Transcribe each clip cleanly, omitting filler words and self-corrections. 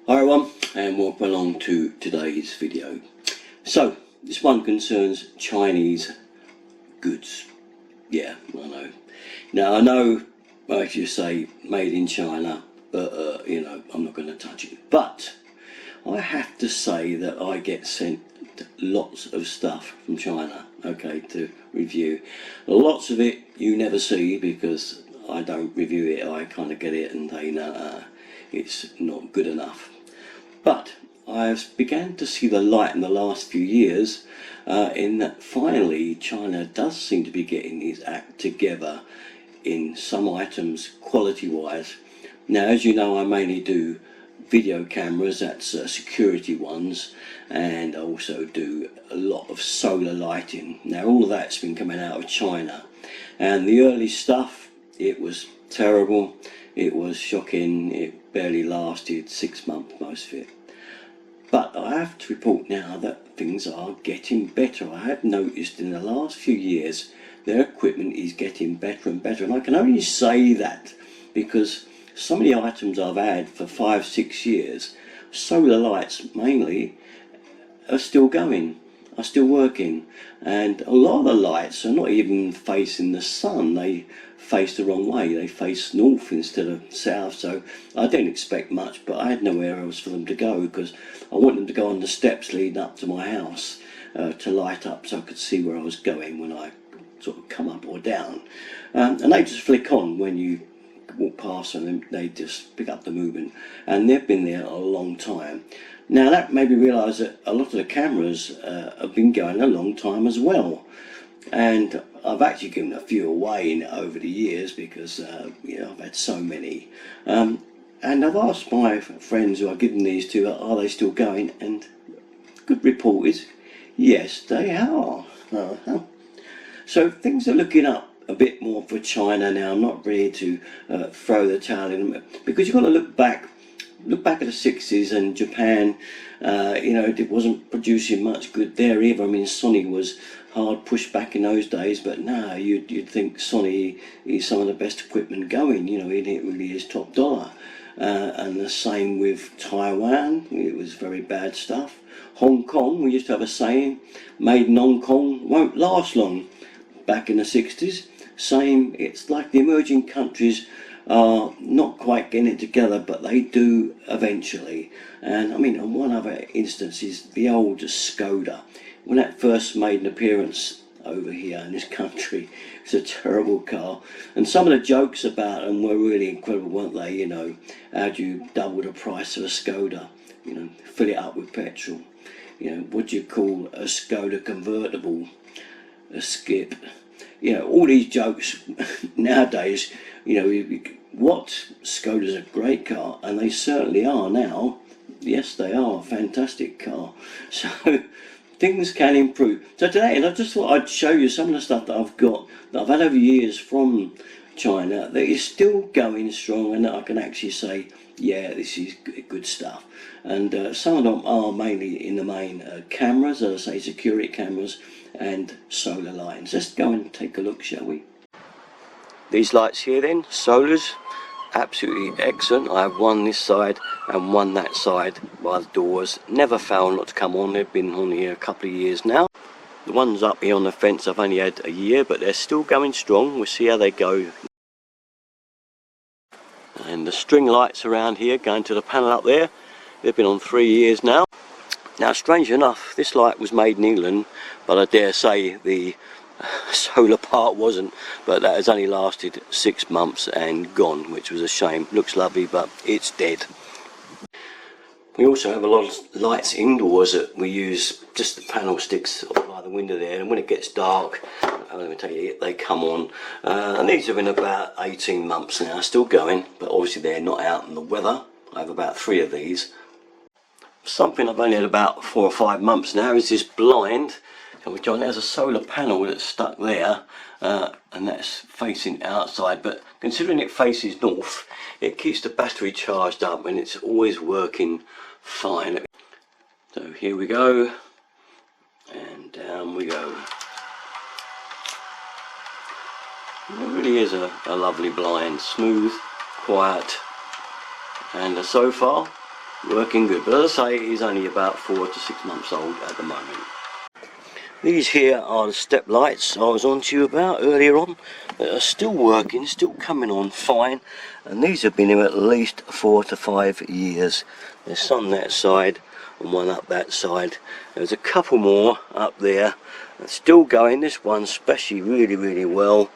Hi everyone, and welcome along to today's video. So this one concerns Chinese goods. Yeah, I know. Now I know I should say made in China, but you know, I'm not going to touch it. But I have to say that I get sent lots of stuff from China, okay, to review. Lots of it you never see because I don't review it. I kind of get it and they know it's not good enough. But I've began to see the light in the last few years in that finally China does seem to be getting its act together in some items quality wise. Now, as you know, I mainly do video cameras, that's security ones, and I also do a lot of solar lighting. Now all of that's been coming out of China, and the early stuff, it was terrible, it was shocking, it barely lasted 6 months, most of it. But I have to report now that things are getting better. I have noticed in the last few years their equipment is getting better and better, and I can only say that because some of the items I've had for 5-6 years, solar lights mainly, are still going, are still working, and a lot of the lights are not even facing the sun, they face the wrong way, they face north instead of south. So I didn't expect much, but I had nowhere else for them to go because I want them to go on the steps leading up to my house to light up so I could see where I was going when I sort of come up or down, and they just flick on when you walk past them, and they just pick up the movement, and they've been there a long time. Now that made me realise that a lot of the cameras have been going a long time as well, and I've actually given a few away over the years because you know, I've had so many, and I've asked my friends who I've given these to, are they still going, and good report is yes, they are. So things are looking up a bit more for China now. I'm not ready to throw the towel in, because you've got to look back at the 60s, and Japan, you know, it wasn't producing much good there either. I mean, Sony was hard pushed back in those days, but now you'd think Sony is some of the best equipment going, you know, it really is top dollar. And the same with Taiwan, it was very bad stuff. Hong Kong, we used to have a saying, made in Hong Kong won't last long. Back in the 60s, same, it's like the emerging countries are not quite getting it together, but they do eventually. And I mean, on one other instance is the old Skoda. When that first made an appearance over here in this country, it's a terrible car, and some of the jokes about them were really incredible, weren't they? You know, how do you double the price of a Skoda? You know, fill it up with petrol. You know, what do you call a Skoda convertible? A Skip. You know, all these jokes nowadays, you know, what, Skoda's a great car, and they certainly are now. Yes, they are a fantastic car. So things can improve. So today, and I just thought I'd show you some of the stuff that I've got, that I've had over years from China, that is still going strong, and that I can actually say, yeah, this is good stuff. And some of them are mainly in the main cameras, as I say, security cameras and solar lines. Let's go and take a look, shall we? These lights here then, solars, absolutely excellent. I have one this side and one that side by the doors. Never fail not to come on. They've been on here a couple of years now. The ones up here on the fence I've only had a year, but they're still going strong. We'll see how they go. And the string lights around here going to the panel up there, they've been on 3 years now. Now, strange enough, this light was made in England, but I dare say the solar part wasn't, but that has only lasted 6 months and gone, which was a shame. Looks lovely, but it's dead. We also have a lot of lights indoors that we use, just the panel sticks by the window there, and when it gets dark, let me tell you, they come on. And these have been about 18 months now, still going, but obviously they're not out in the weather. I have about 3 of these. Something I've only had about 4 or 5 months now is this blind, which has a solar panel that's stuck there, and that's facing outside, but considering it faces north, it keeps the battery charged up and it's always working fine. So here we go, and down we go. It really is a lovely blind, smooth, quiet, and so far working good. But as I say, it is only about 4 to 6 months old at the moment. These here are the step lights I was on to you about earlier on. That are still working, still coming on fine, and these have been here at least 4 to 5 years. There's some that side and one up that side. There's a couple more up there still going. This one especially really well,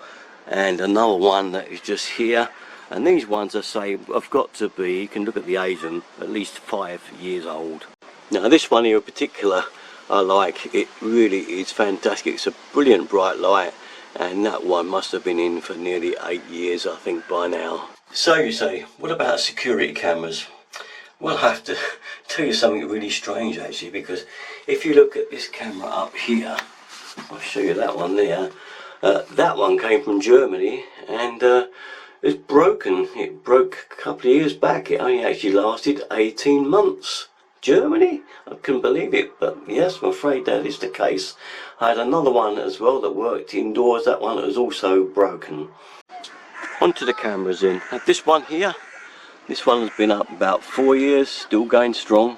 and another one that is just here. And these ones I say have got to be, you can look at the age of them, at least 5 years old. Now this one here in particular I like. It really is fantastic. It's a brilliant bright light, and that one must have been in for nearly 8 years I think by now. So you say, what about security cameras? Well, I have to tell you something really strange actually, because if you look at this camera up here, I'll show you that one there. That one came from Germany, and it's broken. It broke a couple of years back. It only actually lasted 18 months. Germany? I couldn't believe it, but yes, I'm afraid that is the case. I had another one as well that worked indoors. That one was also broken. Onto the cameras then. This one here, this one has been up about 4 years, still going strong.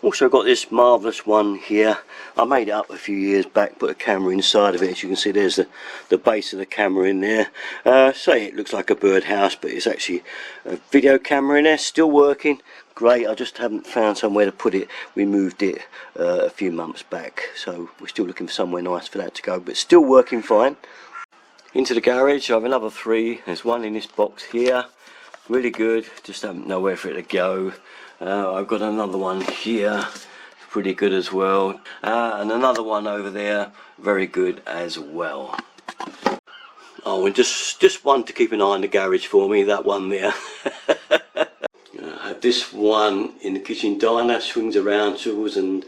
Also got this marvellous one here. I made it up a few years back, put a camera inside of it. As you can see, there's the base of the camera in there. Say it looks like a birdhouse, but it's actually a video camera in there, still working. Great, I just haven't found somewhere to put it. We moved it a few months back, so we're still looking for somewhere nice for that to go, but still working fine. Into the garage, I have another 3. There's one in this box here, really good, just don't know where for it to go. I've got another one here, pretty good as well, and another one over there, very good as well. Oh, and just one to keep an eye on the garage for me, that one there. I have this one in the kitchen diner, swings around, swivels and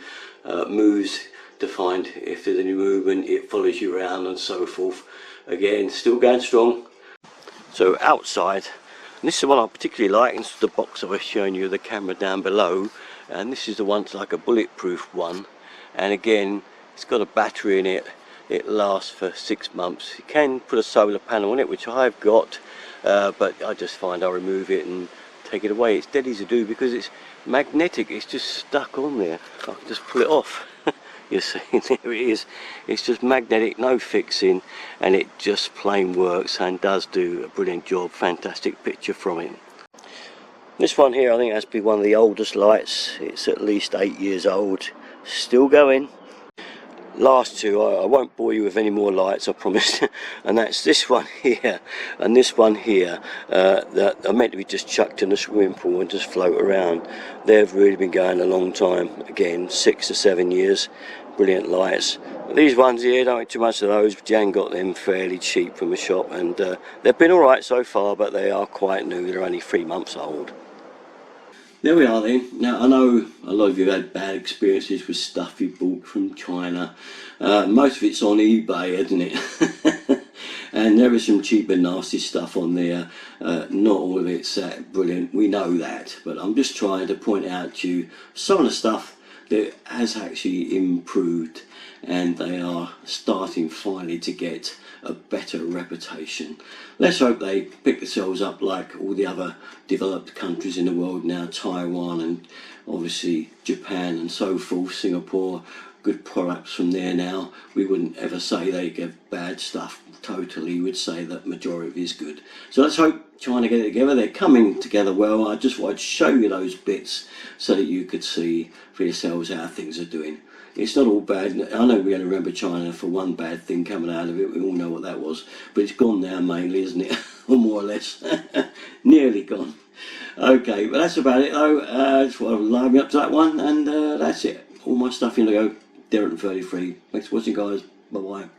moves to find if there's any movement. It follows you around and so forth. Again, still going strong. So outside, and this is the one I particularly like. This is the box I was showing you, the camera down below, and this is the one that's like a bulletproof one. And again, it's got a battery in it. It lasts for 6 months. You can put a solar panel on it, which I've got, but I just find I remove it and take it away. It's dead easy to do because it's magnetic. It's just stuck on there. I can just pull it off. You see, there it is. It's just magnetic, no fixing, and it just plain works and does do a brilliant job. Fantastic picture from it. This one here I think has to be one of the oldest lights. It's at least 8 years old, still going. Last two, I won't bore you with any more lights, I promise. And that's this one here and this one here that are meant to be just chucked in a swimming pool and just float around. They've really been going a long time, again 6 to 7 years. Brilliant lights. These ones here, don't make too much of those. Jan got them fairly cheap from a shop, and they've been alright so far, but they are quite new. They're only 3 months old. There we are then. Now I know a lot of you have had bad experiences with stuff you bought from China. Most of it's on eBay, isn't it? And there is some cheap and nasty stuff on there. Not all of it's brilliant, we know that. But I'm just trying to point out to you some of the stuff that has actually improved, and they are starting finally to get a better reputation. Let's hope they pick themselves up like all the other developed countries in the world now, Taiwan and obviously Japan and so forth, Singapore. Good products from there now. We wouldn't ever say they give bad stuff totally, we'd say that majority is good. So let's hope China get it together. They're coming together well. I just wanted to show you those bits so that you could see for yourselves how things are doing. It's not all bad. I know we're going to remember China for one bad thing coming out of it. We all know what that was. But it's gone now mainly, isn't it? Or more or less. Nearly gone. Okay, but that's about it though. Just want to line me up to that one, and that's it. All my stuff in to go. Derek 33. Thanks for watching, guys. Bye bye.